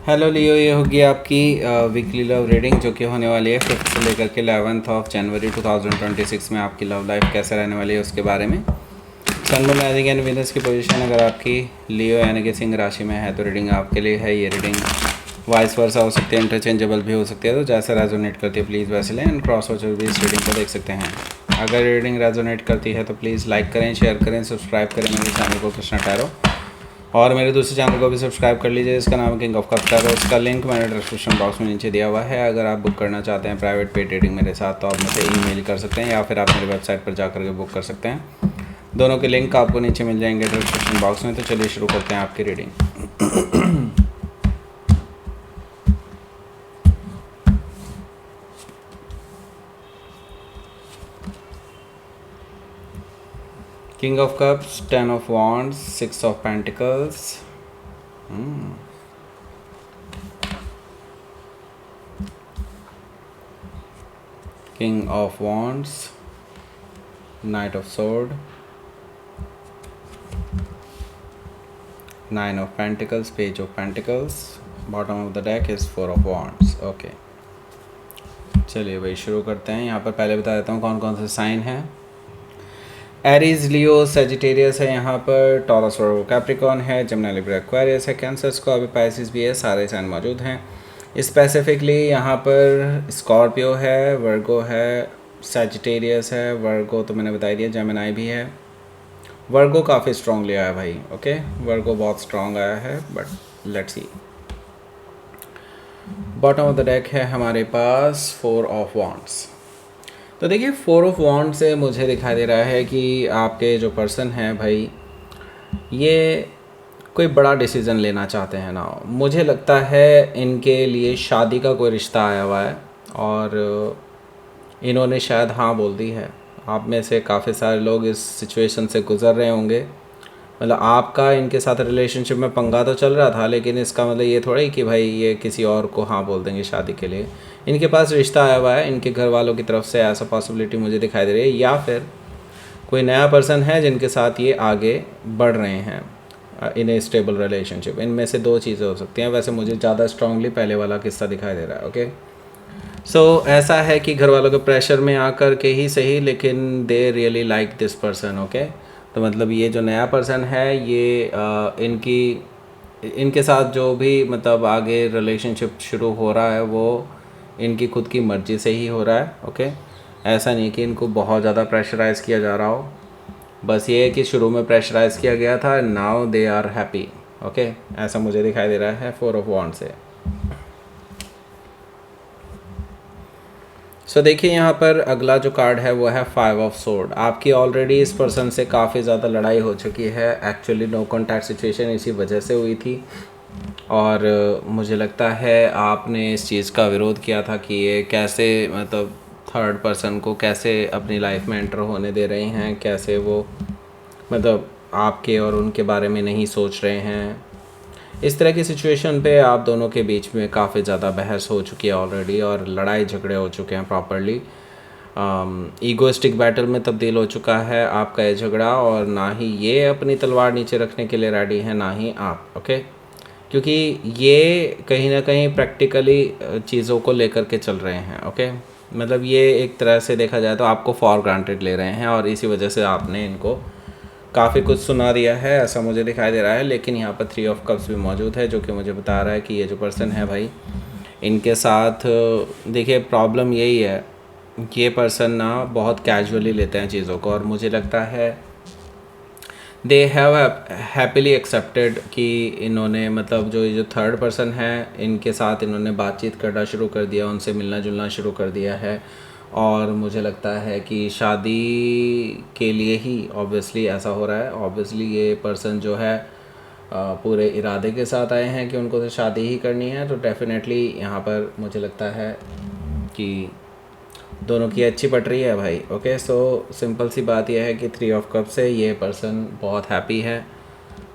Hello लियो, ये होगी आपकी वीकली लव रीडिंग जो कि होने वाली है 5th से लेकर के 11th ऑफ जनवरी 2026 में। आपकी लव लाइफ कैसे रहने वाली है उसके बारे में। Sun moon rising and Venus की पोजीशन अगर आपकी लियो यानी कि सिंह राशि में है तो रीडिंग आपके लिए है। ये रीडिंग वाइस वर्सा हो सकती है, इंटरचेंजेबल भी हो सकती है, तो जैसा रेजोनेट करती है प्लीज़ वैसे लें। एंड क्रॉस वॉचर भी इस रीडिंग को देख सकते हैं। अगर रीडिंग रेजोनेट करती है तो प्लीज़ लाइक करें, शेयर करें, सब्सक्राइब करें मेरे चैनल को कृष्णा टैरो, और मेरे दूसरे चैनल को भी सब्सक्राइब कर लीजिए। इसका नाम किंग ऑफ कप्स है। उसका लिंक मैंने डिस्क्रिप्शन बॉक्स में नीचे दिया हुआ है। अगर आप बुक करना चाहते हैं प्राइवेट पेड रीडिंग मेरे साथ तो आप मुझे ईमेल कर सकते हैं या फिर आप मेरी वेबसाइट पर जाकर के बुक कर सकते हैं। दोनों के लिंक आपको नीचे मिल जाएंगे डिस्क्रिप्शन बॉक्स में। तो चलिए शुरू करते हैं आपकी reading. King of Cups, 10 of Wands, 6 of Pentacles. King of Wands, Knight of Sword, 9 of Pentacles, Page of Pentacles. Bottom of the deck is 4 of Wands. Okay. चलिए भाई शुरू करते हैं। यहाँ पर पहले बता देता हूँ कौन कौन से साइन हैं। एरीज, लियो, सेजिटेरियस है यहाँ पर, टॉरस और कैप्रिकॉर्न है, जमुना, लिब्रा, एक्वेरियस है, कैंसर्स को अभी पाइसिस भी है, सारे साइन मौजूद हैं। स्पेसिफिकली यहाँ पर स्कॉर्पियो है, वर्गो है, सेजिटेरियस है, वर्गो तो मैंने बता दिया, जेमिनाई भी है। वर्गो काफ़ी स्ट्रॉन्गली आया भाई। ओके, वर्गो बहुत स्ट्रॉन्ग आया है, but let's see. Bottom of the deck है हमारे पास 4 ऑफ वॉन्ड्स। तो देखिए 4 ऑफ वॉन्ड से मुझे दिखाई दे रहा है कि आपके जो पर्सन हैं भाई ये कोई बड़ा डिसीज़न लेना चाहते हैं ना। मुझे लगता है इनके लिए शादी का कोई रिश्ता आया हुआ है और इन्होंने शायद हाँ बोल दी है। आप में से काफ़ी सारे लोग इस सिचुएशन से गुज़र रहे होंगे। मतलब आपका इनके साथ रिलेशनशिप में पंगा तो चल रहा था, लेकिन इसका मतलब ये थोड़ा ही कि भाई ये किसी और को हाँ बोल देंगे शादी के लिए। इनके पास रिश्ता आया हुआ है, इनके घर वालों की तरफ से ऐसा पॉसिबिलिटी मुझे दिखाई दे रही है, या फिर कोई नया पर्सन है जिनके साथ ये आगे बढ़ रहे हैं इन ए स्टेबल रिलेशनशिप। इनमें से 2 चीज़ें हो सकती हैं। वैसे मुझे ज़्यादा स्ट्रांगली पहले वाला किस्सा दिखाई दे रहा है। ओके, सो ऐसा है कि घर वालों के प्रेशर में आकर के ही सही, लेकिन they really like this person. Okay, तो मतलब ये जो नया पर्सन है ये इनके साथ जो भी मतलब आगे रिलेशनशिप शुरू हो रहा है वो इनकी खुद की मर्ज़ी से ही हो रहा है। ओके, ऐसा नहीं कि इनको बहुत ज़्यादा प्रेशराइज़ किया जा रहा हो। बस ये है कि शुरू में प्रेशराइज़ किया गया था, now they are happy. Okay, ऐसा मुझे दिखाई दे रहा है 4 ऑफ वॉन्ड से। सो देखिए यहाँ पर अगला जो कार्ड है वो है 5 ऑफ सोर्ड। आपकी ऑलरेडी इस पर्सन से काफ़ी ज़्यादा लड़ाई हो चुकी है। एक्चुअली नो कॉन्टैक्ट सिचुएशन इसी वजह से हुई थी और मुझे लगता है आपने इस चीज़ का विरोध किया था कि ये कैसे मतलब थर्ड पर्सन को कैसे अपनी लाइफ में एंटर होने दे रहे हैं, कैसे वो मतलब आपके और उनके बारे में नहीं सोच रहे हैं। इस तरह की सिचुएशन पे आप दोनों के बीच में काफ़ी ज़्यादा बहस हो चुकी है ऑलरेडी और लड़ाई झगड़े हो चुके हैं प्रॉपरली। ईगोइस्टिक बैटल में तब्दील हो चुका है आपका ये झगड़ा, और ना ही ये अपनी तलवार नीचे रखने के लिए रेडी है ना ही आप। ओके, क्योंकि ये कहीं ना कहीं प्रैक्टिकली चीज़ों को लेकर के चल रहे हैं। ओके, मतलब ये एक तरह से देखा जाए तो आपको फॉर ग्रांटेड ले रहे हैं और इसी वजह से आपने इनको काफ़ी कुछ सुना दिया है, ऐसा मुझे दिखाई दे रहा है। लेकिन यहाँ पर 3 ऑफ कप्स भी मौजूद है जो कि मुझे बता रहा है कि ये जो पर्सन है भाई इनके साथ देखिए प्रॉब्लम यही है कि ये पर्सन ना बहुत कैजुअली लेते हैं चीज़ों को, और मुझे लगता है दे हैव हैप्पीली एक्सेप्टेड कि इन्होंने मतलब जो ये जो थर्ड पर्सन है इनके साथ इन्होंने बातचीत करना शुरू कर दिया, उनसे मिलना जुलना शुरू कर दिया है। और मुझे लगता है कि शादी के लिए ही ऑब्वियसली ऐसा हो रहा है। ऑब्वियसली ये पर्सन जो है पूरे इरादे के साथ आए हैं कि उनको तो शादी ही करनी है, तो डेफिनेटली यहाँ पर मुझे लगता है कि दोनों की अच्छी पट रही है भाई। ओके, सो सिंपल सी बात यह है कि 3 ऑफ कप से ये पर्सन बहुत हैप्पी है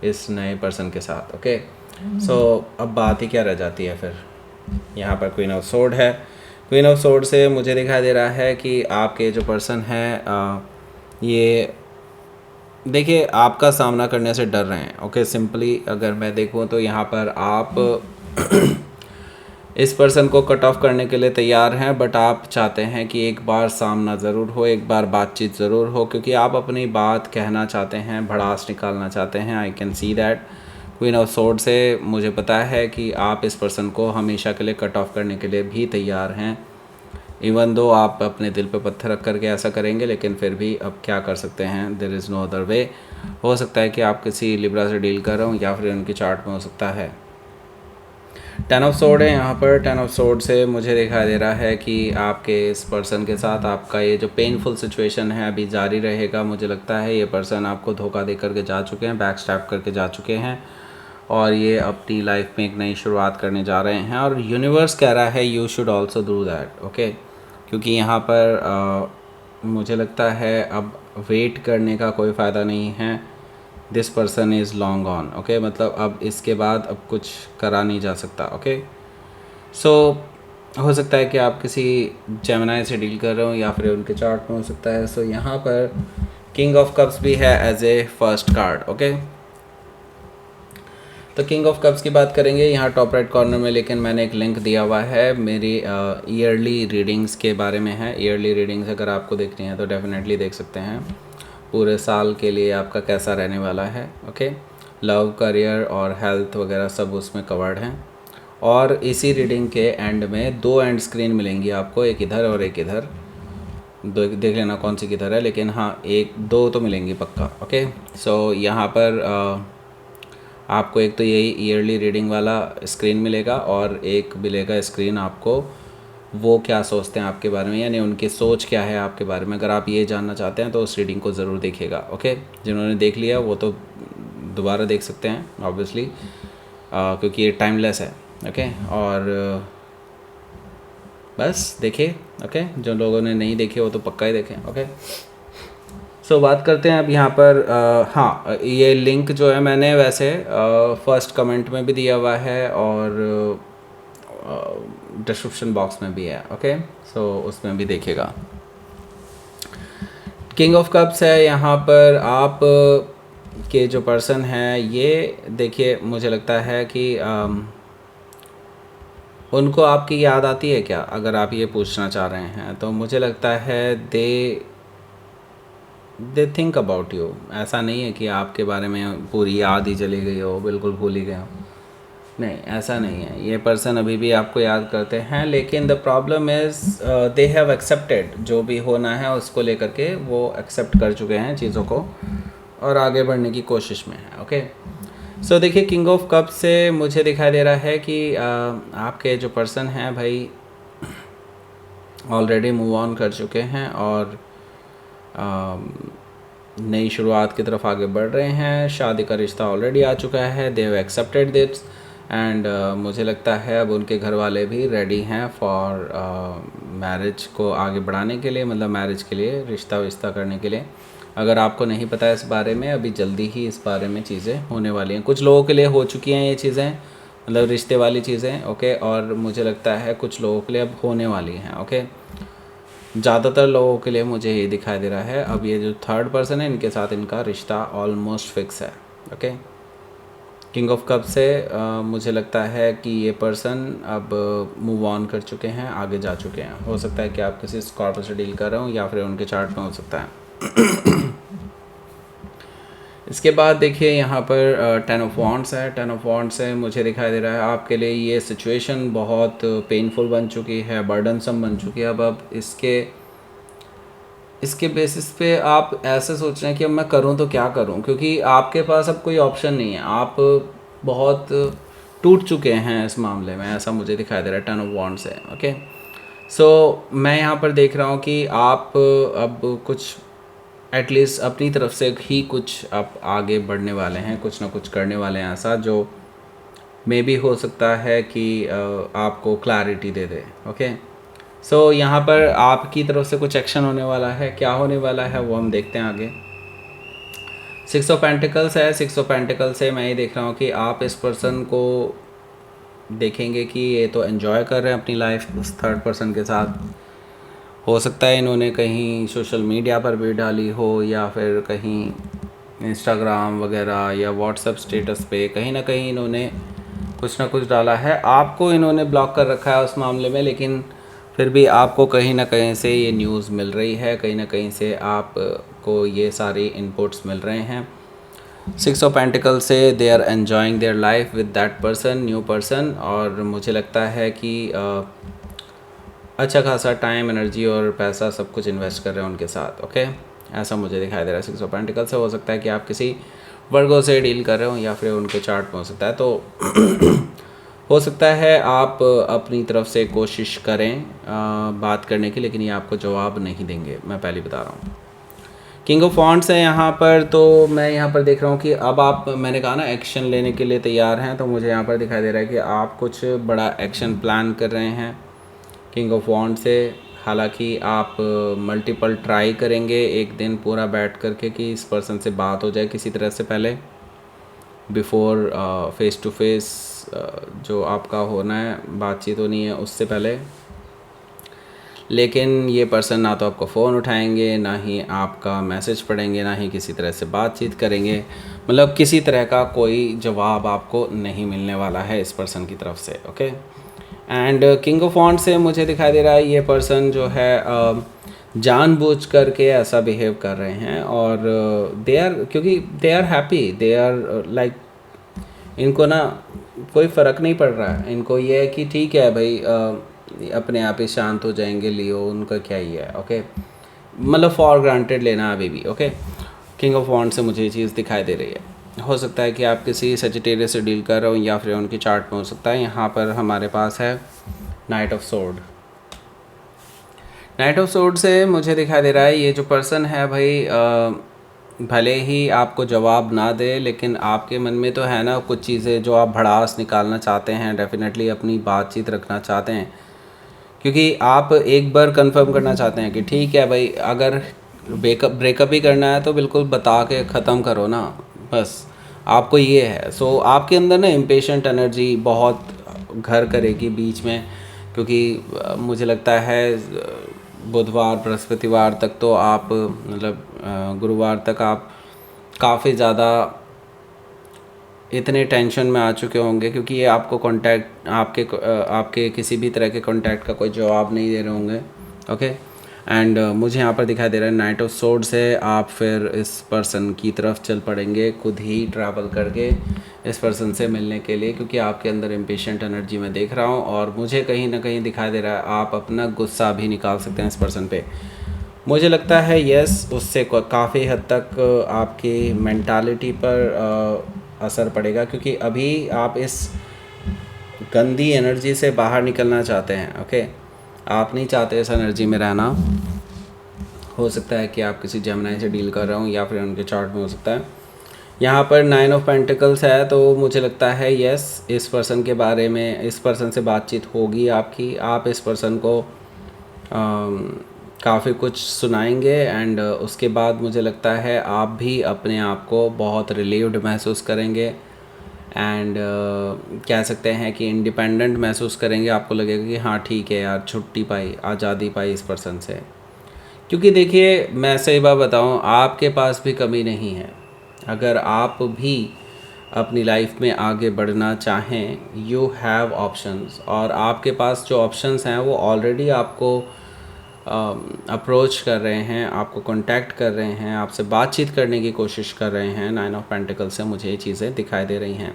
इस नए पर्सन के साथ। ओके, सो अब बात ही क्या रह जाती है फिर। यहाँ पर क्वीन ऑफ सोर्ड है। क्वीन ऑफ सोर्ड से मुझे दिखाई दे रहा है कि आपके जो पर्सन है ये देखिए आपका सामना करने से डर रहे हैं। ओके, सिंपली अगर मैं देखूँ तो यहाँ पर आप इस पर्सन को कट ऑफ करने के लिए तैयार हैं, बट आप चाहते हैं कि एक बार सामना ज़रूर हो, एक बार बातचीत ज़रूर हो, क्योंकि आप अपनी बात कहना चाहते हैं, भड़ास निकालना चाहते हैं। I can see that. Queen of sword से मुझे पता है कि आप इस पर्सन को हमेशा के लिए कट ऑफ करने के लिए भी तैयार हैं। इवन दो आप अपने दिल पे पत्थर रख करके ऐसा करेंगे, लेकिन फिर भी अब क्या कर सकते हैं, there is no other way. हो सकता है कि आप किसी लिब्रा से डील कर रहे हो, या फिर उनकी चार्ट में हो सकता है। 10 ऑफ सोर्ड है यहाँ पर। 10 ऑफ सोर्ड से मुझे दिखाई दे रहा है कि आपके इस पर्सन के साथ आपका ये जो पेनफुल सिचुएशन है अभी जारी रहेगा। मुझे लगता है ये पर्सन आपको धोखा दे करके जा चुके हैं, बैक स्टैप करके जा चुके हैं, और ये अपनी लाइफ में एक नई शुरुआत करने जा रहे हैं। और यूनिवर्स कह रहा है you should also do that, okay. क्योंकि यहाँ पर मुझे लगता है अब वेट करने का कोई फ़ायदा नहीं है। This person is long on, okay. मतलब अब इसके बाद अब कुछ करा नहीं जा सकता, ओके। सो हो सकता है कि आप किसी जेमिनी से डील कर रहे हो, या फिर उनके चार्ट में हो सकता है। सो यहाँ पर किंग ऑफ कप्स भी है as a first card, okay. तो किंग ऑफ कप्स की बात करेंगे यहाँ टॉप राइट कॉर्नर में, लेकिन मैंने एक लिंक दिया हुआ है मेरी ईयरली रीडिंग्स के बारे में है। ईयरली रीडिंग्स अगर आपको देखनी है तो डेफिनेटली देख सकते हैं। पूरे साल के लिए आपका कैसा रहने वाला है, ओके। लव, करियर और हेल्थ वगैरह सब उसमें कवर्ड हैं। और इसी रीडिंग के एंड में 2 एंड स्क्रीन मिलेंगी आपको, एक इधर और एक इधर। देख लेना कौन सी किधर है, लेकिन हाँ 1-2 तो मिलेंगी पक्का, ओके। सो यहाँ पर आपको एक तो यही ईयरली रीडिंग वाला स्क्रीन मिलेगा, और एक मिलेगा स्क्रीन आपको वो क्या सोचते हैं आपके बारे में, यानी उनकी सोच क्या है आपके बारे में। अगर आप ये जानना चाहते हैं तो उस रीडिंग को ज़रूर देखिएगा, ओके। जिन्होंने देख लिया वो तो दोबारा देख सकते हैं ऑब्वियसली, क्योंकि ये टाइमलेस है, ओके। और बस देखिए, ओके। जो लोगों ने नहीं देखे वो तो पक्का ही देखें, ओके। सो बात करते हैं अब यहाँ पर हाँ, ये लिंक जो है मैंने वैसे फर्स्ट कमेंट में भी दिया हुआ है, और डिस्क्रिप्शन बॉक्स में भी है, ओके। सो उसमें भी देखिएगा। किंग ऑफ कप्स है यहाँ पर। आप के जो पर्सन है ये देखिए, मुझे लगता है कि उनको आपकी याद आती है क्या, अगर आप ये पूछना चाह रहे हैं तो मुझे लगता है दे थिंक अबाउट यू। ऐसा नहीं है कि आपके बारे में पूरी याद ही चली गई हो, बिल्कुल भूल ही गए हो, नहीं ऐसा नहीं है। ये पर्सन अभी भी आपको याद करते हैं, लेकिन the problem is they have accepted, जो भी होना है उसको लेकर के वो एक्सेप्ट कर चुके हैं चीज़ों को, और आगे बढ़ने की कोशिश में है, ओके। सो देखिए, किंग ऑफ कप से मुझे दिखाई दे रहा है कि आपके जो पर्सन हैं भाई ऑलरेडी मूव ऑन कर चुके हैं, और नई शुरुआत की तरफ आगे बढ़ रहे हैं। शादी का रिश्ता ऑलरेडी आ चुका है, they have accepted this, and मुझे लगता है अब उनके घर वाले भी रेडी हैं फॉर मैरिज को आगे बढ़ाने के लिए, मतलब मैरिज के लिए, रिश्ता विश्ता करने के लिए। अगर आपको नहीं पता है इस बारे में, अभी जल्दी ही इस बारे में चीज़ें होने वाली हैं। कुछ लोगों के लिए हो चुकी हैं ये चीज़ें, मतलब रिश्ते वाली चीज़ें, ओके। और मुझे लगता है कुछ लोगों के लिए अब होने वाली हैं, ओके। ज़्यादातर लोगों के लिए मुझे ये दिखाई दे रहा है अब ये जो थर्ड पर्सन है इनके साथ इनका रिश्ता ऑलमोस्ट फिक्स है, ओके। किंग ऑफ कप से मुझे लगता है कि ये पर्सन अब मूव ऑन कर चुके हैं, आगे जा चुके हैं। हो सकता है कि आप किसी स्कॉर्पियो से डील कर रहे हो, या फिर उनके चार्ट में हो सकता है। इसके बाद देखिए यहाँ पर 10 ऑफ वॉन्ड्स है। 10 ऑफ वॉन्ड्स से मुझे दिखाई दे रहा है आपके लिए ये सिचुएशन बहुत पेनफुल बन चुकी है, बर्डनसम बन चुकी है। अब इसके बेसिस पे आप ऐसे सोच रहे हैं कि अब मैं करूं तो क्या करूं, क्योंकि आपके पास अब कोई ऑप्शन नहीं है। आप बहुत टूट चुके हैं इस मामले में, ऐसा मुझे दिखाई दे रहा है 10 ऑफ वॉन्ड्स से, ओके। सो मैं यहाँ पर देख रहा हूँ कि आप अब कुछ एटलीस्ट अपनी तरफ से ही कुछ आप आगे बढ़ने वाले हैं, कुछ ना कुछ करने वाले हैं ऐसा, जो मे बी हो सकता है कि आपको क्लैरिटी दे दे, ओके। सो यहाँ पर आपकी तरफ से कुछ एक्शन होने वाला है। क्या होने वाला है वो हम देखते हैं आगे। 6 ऑफ पेंटिकल्स है। 6 ऑफ पेंटिकल से मैं ये देख रहा हूँ कि आप इस पर्सन को देखेंगे कि ये तो एंजॉय कर रहे हैं अपनी लाइफ उस थर्ड पर्सन के साथ। हो सकता है इन्होंने कहीं सोशल मीडिया पर भी डाली हो, या फिर कहीं इंस्टाग्राम वगैरह या व्हाट्सएप स्टेटस पे कहीं ना कहीं इन्होंने कुछ ना कुछ डाला है, आपको इन्होंने ब्लॉक कर रखा है उस मामले में, लेकिन फिर भी आपको कहीं ना कहीं से ये न्यूज़ मिल रही है, कहीं ना कहीं से आपको ये सारी इनपुट्स मिल रहे हैं। 6 ऑफ पेंटिकल से they are enjoying their life with that person, new person, और मुझे लगता है कि अच्छा खासा टाइम, एनर्जी और पैसा सब कुछ इन्वेस्ट कर रहे हैं उनके साथ। ओके, ऐसा मुझे दिखाई दे रहा है 6 ऑफ पेंटिकल से। हो सकता है कि आप किसी वर्गों से डील कर रहे हो या फिर उनके चार्ट में हो सकता है, तो हो सकता है आप अपनी तरफ से कोशिश करें बात करने की, लेकिन ये आपको जवाब नहीं देंगे, मैं पहले बता रहा हूँ। किंग ऑफ वॉन्ड्स है यहाँ पर, तो मैं यहाँ पर देख रहा हूँ कि अब आप, मैंने कहा ना, एक्शन लेने के लिए तैयार हैं, तो मुझे यहाँ पर दिखाई दे रहा है कि आप कुछ बड़ा एक्शन प्लान कर रहे हैं किंग ऑफ वॉन्ड से। हालांकि आप मल्टीपल ट्राई करेंगे एक दिन पूरा बैठ करके कि इस पर्सन से बात हो जाए किसी तरह से पहले, बिफोर फेस टू फेस जो आपका होना है, बातचीत होनी है उससे पहले। लेकिन ये पर्सन ना तो आपका फ़ोन उठाएंगे, ना ही आपका मैसेज पढ़ेंगे, ना ही किसी तरह से बातचीत करेंगे, मतलब किसी तरह का कोई जवाब आपको नहीं मिलने वाला है इस पर्सन की तरफ से। Okay, and king of wands से मुझे दिखाई दे रहा है ये पर्सन जो है जानबूझ करके ऐसा बिहेव कर रहे हैं, और दे आर, क्योंकि they are happy, they are like, इनको ना कोई फ़र्क नहीं पड़ रहा है, इनको ये है कि ठीक है भाई, अपने आप ही शांत हो जाएंगे, लियो, उनका क्या ही है। ओके, मतलब फॉर ग्रांटेड लेना अभी भी। ओके, किंग ऑफ वॉन्ड से मुझे ये चीज़ दिखाई दे रही है। हो सकता है कि आप किसी सजिटेरियस से डील कर रहे हो या फिर उनकी चार्ट में हो सकता है। यहाँ पर हमारे पास है night of sword. Night of sword से मुझे दिखाई दे रहा है ये जो पर्सन है भाई, भले ही आपको जवाब ना दे, लेकिन आपके मन में तो है ना कुछ चीज़ें जो आप भड़ास निकालना चाहते हैं, डेफिनेटली अपनी बातचीत रखना चाहते हैं, क्योंकि आप एक बार कंफर्म करना चाहते हैं कि ठीक है भाई, अगर ब्रेकअप ही करना है तो बिल्कुल बता के ख़त्म करो ना, बस आपको ये है। सो आपके अंदर ना इम्पेशेंट एनर्जी बहुत घर करेगी बीच में, क्योंकि मुझे लगता है बुधवार बृहस्पतिवार तक तो आप, मतलब गुरुवार तक आप काफ़ी ज़्यादा इतने टेंशन में आ चुके होंगे, क्योंकि ये आपको कांटेक्ट, आपके किसी भी तरह के कांटेक्ट का कोई जवाब नहीं दे रहे होंगे। ओके, एंड मुझे यहाँ पर दिखाई दे रहा है नाइट ऑफ सोर्ड से आप फिर इस पर्सन की तरफ चल पड़ेंगे, खुद ही ट्रैवल करके इस पर्सन से मिलने के लिए, क्योंकि आपके अंदर इम्पेशेंट एनर्जी मैं देख रहा हूँ, और मुझे कहीं ना कहीं दिखाई दे रहा है आप अपना गुस्सा भी निकाल सकते हैं इस पर्सन पे। मुझे लगता है यस, उससे काफ़ी हद तक आपकी मेंटालिटी पर असर पड़ेगा, क्योंकि अभी आप इस गंदी एनर्जी से बाहर निकलना चाहते हैं। ओके, आप नहीं चाहते इस एनर्जी में रहना। हो सकता है कि आप किसी जेमिनी से डील कर रहे हो या फिर उनके चार्ट में हो सकता है। यहाँ पर 9 ऑफ पेंटिकल्स है, तो मुझे लगता है यस, इस पर्सन के बारे में, इस पर्सन से बातचीत होगी आपकी, आप इस पर्सन को काफ़ी कुछ सुनाएंगे, एंड उसके बाद मुझे लगता है आप भी अपने आप को बहुत रिलीव्ड महसूस करेंगे, एंड कह सकते हैं कि इंडिपेंडेंट महसूस करेंगे। आपको लगेगा कि हाँ ठीक है यार, छुट्टी पाई, आज़ादी पाई इस पर्सन से। क्योंकि देखिए, मैं सही बात बताऊँ, आपके पास भी कमी नहीं है। अगर आप भी अपनी लाइफ में आगे बढ़ना चाहें, यू हैव ऑप्शंस, और आपके पास जो ऑप्शंस हैं वो ऑलरेडी आपको अप्रोच कर रहे हैं, आपको कांटेक्ट कर रहे हैं, आपसे बातचीत करने की कोशिश कर रहे हैं। 9 ऑफ पेंटिकल्स से मुझे ये चीज़ें दिखाई दे रही हैं।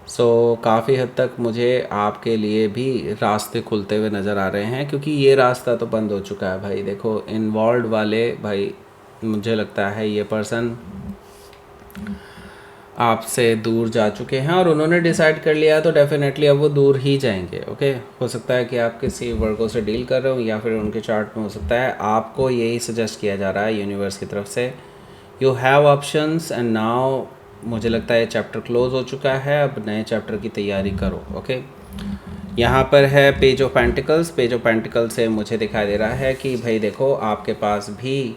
सो काफ़ी हद तक मुझे आपके लिए भी रास्ते खुलते हुए नज़र आ रहे हैं, क्योंकि ये रास्ता तो बंद हो चुका है भाई। देखो, इन्वॉल्व वाले भाई, मुझे लगता है ये पर्सन आपसे दूर जा चुके हैं, और उन्होंने डिसाइड कर लिया तो डेफिनेटली अब वो दूर ही जाएंगे। ओके, हो सकता है कि आप किसी वर्गों से डील कर रहे हो या फिर उनके चार्ट में हो सकता है आपको यही सजेस्ट किया जा रहा है यूनिवर्स की तरफ से, you have options and now. मुझे लगता है चैप्टर क्लोज हो चुका है, अब नए चैप्टर की तैयारी करो। ओके, यहाँ पर है page of pentacles. Page of pentacles से मुझे दिखाई दे रहा है कि भाई देखो, आपके पास भी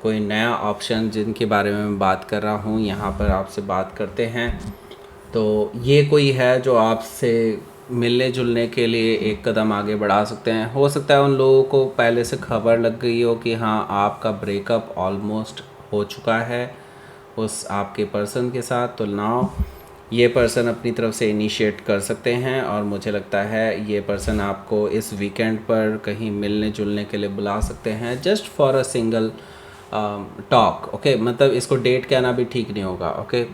कोई नया ऑप्शन जिनके बारे में मैं बात कर रहा हूँ यहाँ पर आपसे बात करते हैं, तो ये कोई है जो आपसे मिलने जुलने के लिए एक कदम आगे बढ़ा सकते हैं। हो सकता है उन लोगों को पहले से खबर लग गई हो कि हाँ, आपका ब्रेकअप ऑलमोस्ट हो चुका है उस आपके पर्सन के साथ, तो नाउ ये पर्सन अपनी तरफ से इनिशिएट कर सकते हैं और मुझे लगता है ये पर्सन आपको इस वीकेंड पर कहीं मिलने जुलने के लिए बुला सकते हैं, just for a single talk. Okay, मतलब इसको डेट कहना भी ठीक नहीं होगा। ओके,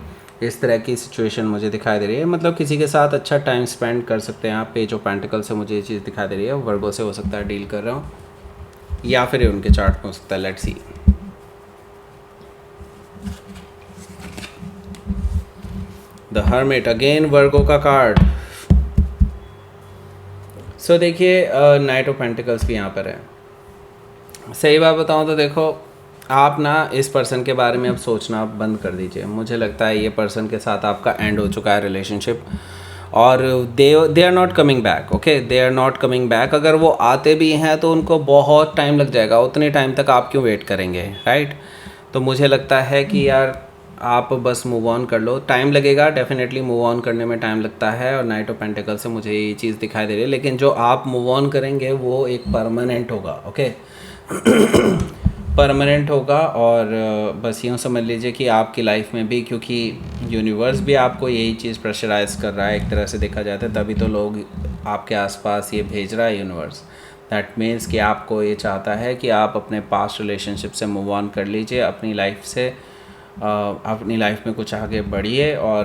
इस तरह की सिचुएशन मुझे दिखाई दे रही है, मतलब किसी के साथ अच्छा टाइम स्पेंड कर सकते हैं आप। पेज ऑफ पेंटिकल से मुझे ये चीज़ दिखाई दे रही है, वर्गो से हो सकता है डील कर रहा हूँ, या फिर उनके चार्ट में हो सकता है। Let's see. The hermit, again Virgo का कार्ड। सो देखिए, नाइट ऑफ पेंटिकल्स भी यहाँ पर है। सही बात बताऊँ तो देखो, आप ना इस पर्सन के बारे में अब सोचना बंद कर दीजिए। मुझे लगता है ये पर्सन के साथ आपका एंड हो चुका है रिलेशनशिप, और they are not coming back. Okay, they are not coming back. अगर वो आते भी हैं तो उनको बहुत टाइम लग जाएगा, उतने टाइम तक आप क्यों वेट करेंगे, राइट? तो मुझे लगता है कि यार आप बस मूव ऑन कर लो। टाइम लगेगा, डेफिनेटली मूव ऑन करने में टाइम लगता है, और नाइट ऑफ पेंटिकल से मुझे ये चीज़ दिखाई दे रही है। लेकिन जो आप मूव ऑन करेंगे वो एक परमानेंट होगा। ओके परमानेंट होगा, और बस यूँ समझ लीजिए कि आपकी लाइफ में भी, क्योंकि यूनिवर्स भी आपको यही चीज़ प्रेशराइज कर रहा है एक तरह से देखा जाता है, तभी तो लोग आपके आसपास ये भेज रहा है यूनिवर्स। दैट मीन्स कि आपको ये चाहता है कि आप अपने पास्ट रिलेशनशिप से मूव ऑन कर लीजिए, अपनी लाइफ से अपनी लाइफ में कुछ आगे बढ़िए, और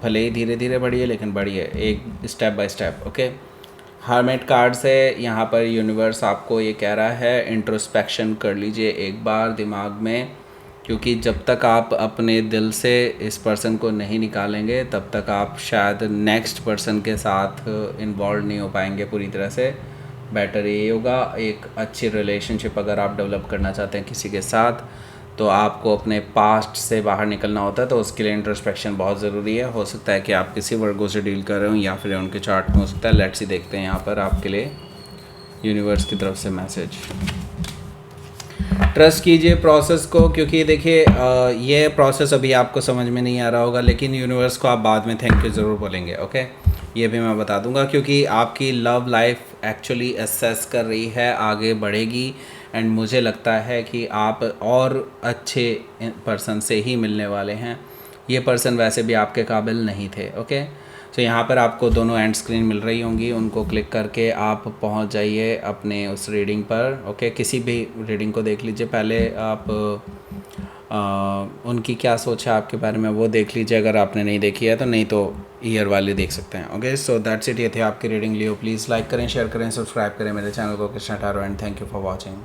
भले ही धीरे धीरे बढ़िए लेकिन बढ़िए, एक step by step. Okay, hermit card से यहाँ पर यूनिवर्स आपको ये कह रहा है इंट्रोस्पेक्शन कर लीजिए एक बार दिमाग में, क्योंकि जब तक आप अपने दिल से इस पर्सन को नहीं निकालेंगे तब तक आप शायद नेक्स्ट पर्सन के साथ इन्वॉल्व नहीं हो पाएंगे पूरी तरह से। बेटर ये होगा, एक अच्छी रिलेशनशिप अगर आप डेवलप करना चाहते हैं किसी के साथ, तो आपको अपने पास्ट से बाहर निकलना होता है, तो उसके लिए इंट्रोस्पेक्शन बहुत ज़रूरी है। हो सकता है कि आप किसी वर्गो से डील कर रहे हो, या फिर उनके चार्ट में हो सकता है। लेट्स ही देखते हैं यहाँ पर आपके लिए यूनिवर्स की तरफ से मैसेज। ट्रस्ट कीजिए प्रोसेस को, क्योंकि देखिए ये प्रोसेस अभी आपको समझ में नहीं आ रहा होगा, लेकिन यूनिवर्स को आप बाद में थैंक यू ज़रूर बोलेंगे। ओके, ये भी मैं बता दूंगा, क्योंकि आपकी लव लाइफ एक्चुअली असेस कर रही है, आगे बढ़ेगी, एंड मुझे लगता है कि आप और अच्छे पर्सन से ही मिलने वाले हैं। ये पर्सन वैसे भी आपके काबिल नहीं थे। ओके, तो यहाँ पर आपको दोनों एंड स्क्रीन मिल रही होंगी, उनको क्लिक करके आप पहुँच जाइए अपने उस रीडिंग पर। ओके, किसी भी रीडिंग को देख लीजिए, पहले आप उनकी क्या सोच है आपके बारे में वो देख लीजिए, अगर आपने नहीं देखी है तो, नहीं तो ईयर वाले देख सकते हैं। ओके, सो दैट्स इट, ये थे आपकी रीडिंग। लियो प्लीज़ लाइक करें, शेयर करें, सब्सक्राइब करें मेरे चैनल को Krishna tarot, and thank you for watching.